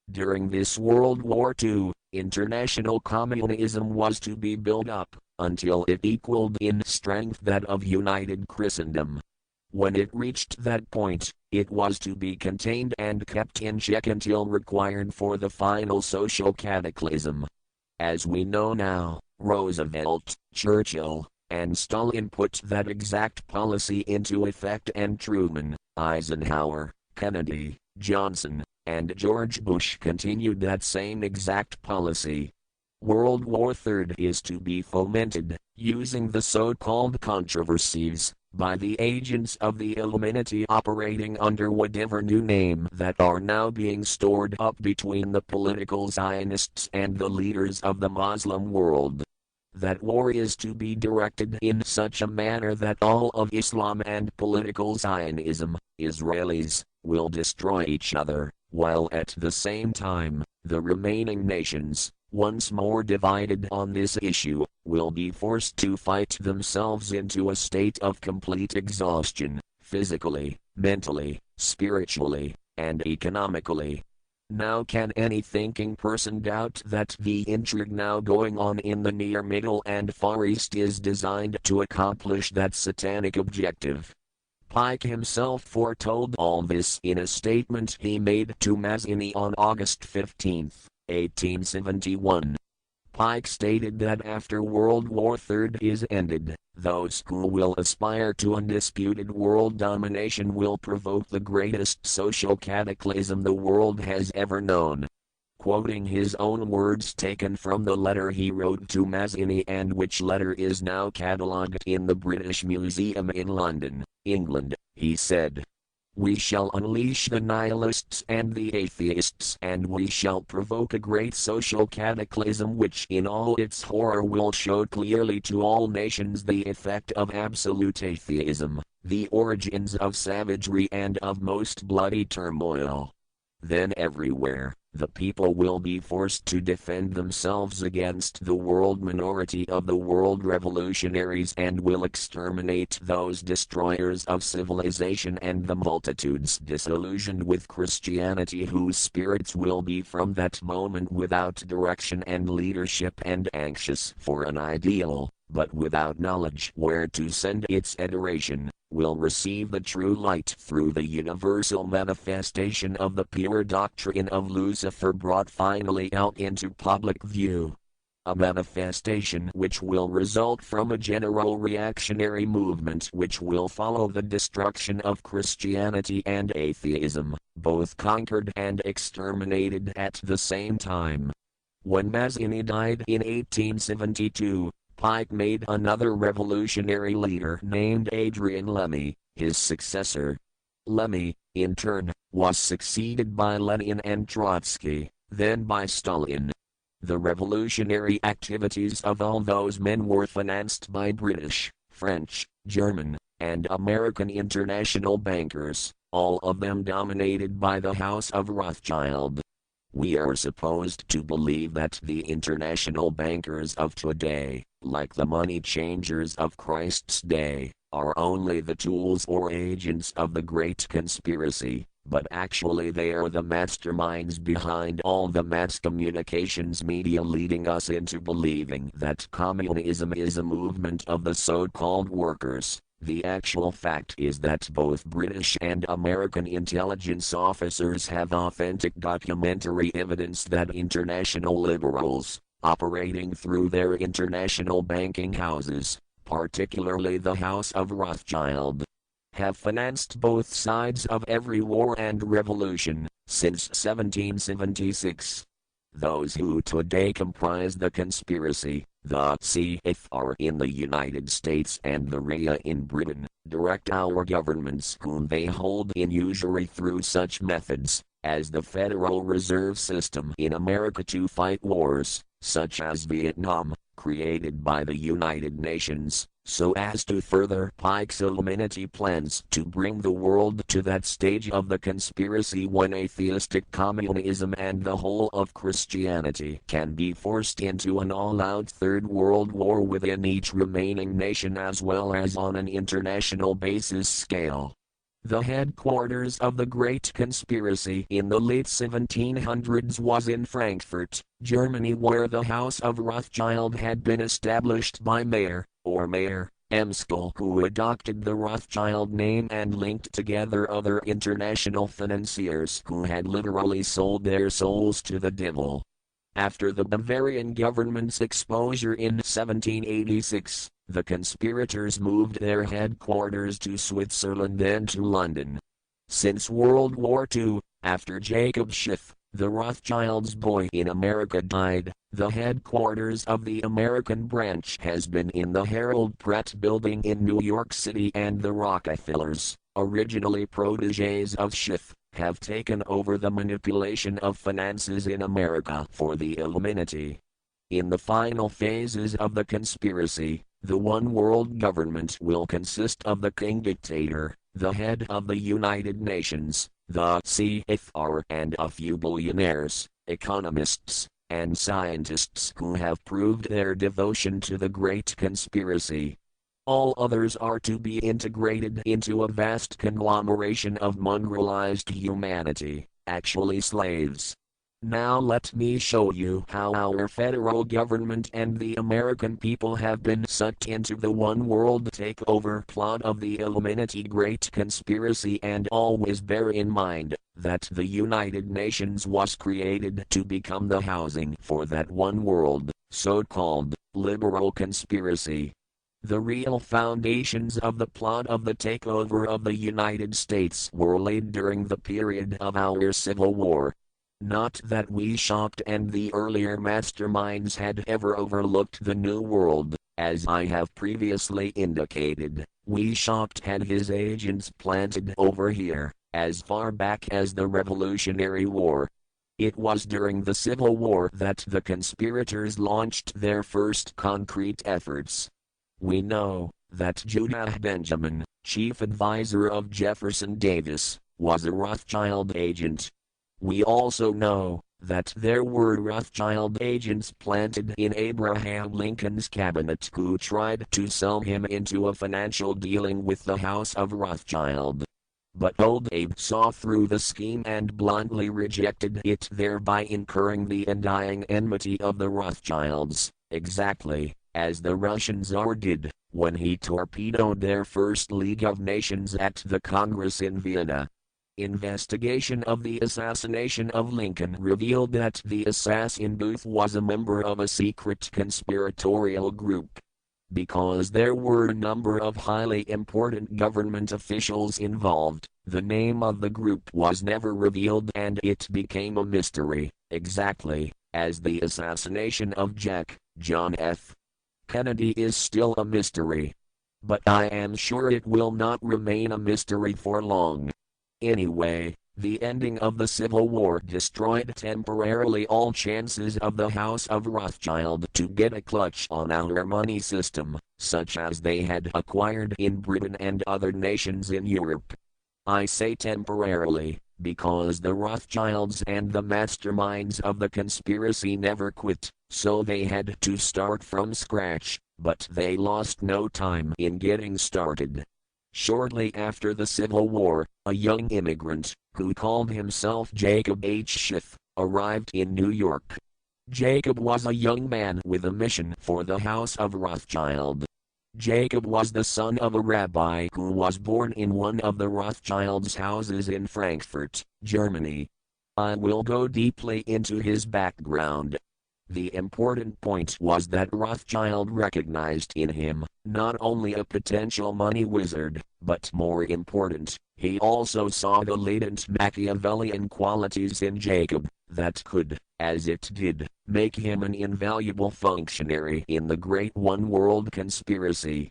During this World War II, international communism was to be built up, until it equaled in strength that of united Christendom. When it reached that point, it was to be contained and kept in check until required for the final social cataclysm. As we know now, Roosevelt, Churchill, and Stalin put that exact policy into effect, and Truman, Eisenhower, Kennedy, Johnson, and George Bush continued that same exact policy. World War III is to be fomented, using the so-called controversies, by the agents of the Illuminati operating under whatever new name that are now being stored up between the political Zionists and the leaders of the Muslim world. That war is to be directed in such a manner that all of Islam and political Zionism, Israelis, will destroy each other, while at the same time, the remaining nations, once more divided on this issue, will be forced to fight themselves into a state of complete exhaustion, physically, mentally, spiritually, and economically. Now can any thinking person doubt that the intrigue now going on in the Near Middle and Far East is designed to accomplish that satanic objective? Pike himself foretold all this in a statement he made to Mazzini on August 15, 1871. Pike stated that after World War III is ended, those who will aspire to undisputed world domination will provoke the greatest social cataclysm the world has ever known. Quoting his own words taken from the letter he wrote to Mazzini, and which letter is now catalogued in the British Museum in London, England, he said, "We shall unleash the nihilists and the atheists, and we shall provoke a great social cataclysm which in all its horror will show clearly to all nations the effect of absolute atheism, the origins of savagery and of most bloody turmoil. Then everywhere, the people will be forced to defend themselves against the world minority of the world revolutionaries, and will exterminate those destroyers of civilization and the multitudes disillusioned with Christianity, whose spirits will be from that moment without direction and leadership, and anxious for an ideal, but without knowledge where to send its adoration, will receive the true light through the universal manifestation of the pure doctrine of Lucifer brought finally out into public view. A manifestation which will result from a general reactionary movement which will follow the destruction of Christianity and atheism, both conquered and exterminated at the same time." When Mazzini died in 1872, Pike made another revolutionary leader named Adrian Lemmy his successor. Lemmy, in turn, was succeeded by Lenin and Trotsky, then by Stalin. The revolutionary activities of all those men were financed by British, French, German, and American international bankers, all of them dominated by the House of Rothschild. We are supposed to believe that the international bankers of today, like the money changers of Christ's day, are only the tools or agents of the great conspiracy, but actually they are the masterminds behind all the mass communications media, leading us into believing that communism is a movement of the so-called workers. The actual fact is that both British and American intelligence officers have authentic documentary evidence that international liberals, operating through their international banking houses, particularly the House of Rothschild, have financed both sides of every war and revolution since 1776. Those who today comprise the conspiracy, the CFR in the United States and the RIA in Britain, direct our governments whom they hold in usury through such methods as the Federal Reserve System in America to fight wars, such as Vietnam, created by the United Nations, so as to further Pike's Illuminati plans to bring the world to that stage of the conspiracy when atheistic communism and the whole of Christianity can be forced into an all-out Third World War within each remaining nation as well as on an international basis scale. The headquarters of the Great Conspiracy in the late 1700s was in Frankfurt, Germany, where the House of Rothschild had been established by Mayer Emskell, who adopted the Rothschild name and linked together other international financiers who had literally sold their souls to the devil. After the Bavarian government's exposure in 1786, the conspirators moved their headquarters to Switzerland, then to London. Since World War II, after Jacob Schiff, the Rothschilds' boy in America, died, the headquarters of the American branch has been in the Harold Pratt Building in New York City, and the Rockefellers, originally protégés of Schiff, have taken over the manipulation of finances in America for the Illuminati. In the final phases of the conspiracy, the one world government will consist of the king dictator, the head of the United Nations, the CFR, and a few billionaires, economists, and scientists who have proved their devotion to the great conspiracy. All others are to be integrated into a vast conglomeration of mongrelized humanity, actually slaves. Now let me show you how our federal government and the American people have been sucked into the one world takeover plot of the Illuminati Great Conspiracy, and always bear in mind that the United Nations was created to become the housing for that one world, so-called liberal conspiracy. The real foundations of the plot of the takeover of the United States were laid during the period of our Civil War. Not that we shopped and the earlier masterminds had ever overlooked the New World, as I have previously indicated. We shopped had his agents planted over here, as far back as the Revolutionary War. It was during the Civil War that the conspirators launched their first concrete efforts. We know that Judah Benjamin, chief advisor of Jefferson Davis, was a Rothschild agent. We also know that there were Rothschild agents planted in Abraham Lincoln's cabinet who tried to sell him into a financial dealing with the House of Rothschild. But old Abe saw through the scheme and bluntly rejected it, thereby incurring the undying enmity of the Rothschilds, exactly as the Russian Tsar did when he torpedoed their first League of Nations at the Congress in Vienna. Investigation of the assassination of Lincoln revealed that the assassin Booth was a member of a secret conspiratorial group. Because there were a number of highly important government officials involved, the name of the group was never revealed and it became a mystery, exactly as the assassination of John F. Kennedy is still a mystery. But I am sure it will not remain a mystery for long. Anyway, the ending of the Civil War destroyed temporarily all chances of the House of Rothschild to get a clutch on our money system, such as they had acquired in Britain and other nations in Europe. I say temporarily, because the Rothschilds and the masterminds of the conspiracy never quit, so they had to start from scratch, but they lost no time in getting started. Shortly after the Civil War, a young immigrant, who called himself Jacob H. Schiff, arrived in New York. Jacob was a young man with a mission for the House of Rothschild. Jacob was the son of a rabbi who was born in one of the Rothschilds' houses in Frankfurt, Germany. I will go deeply into his background. The important point was that Rothschild recognized in him not only a potential money wizard, but more important, he also saw the latent Machiavellian qualities in Jacob that could, as it did, make him an invaluable functionary in the great one-world conspiracy.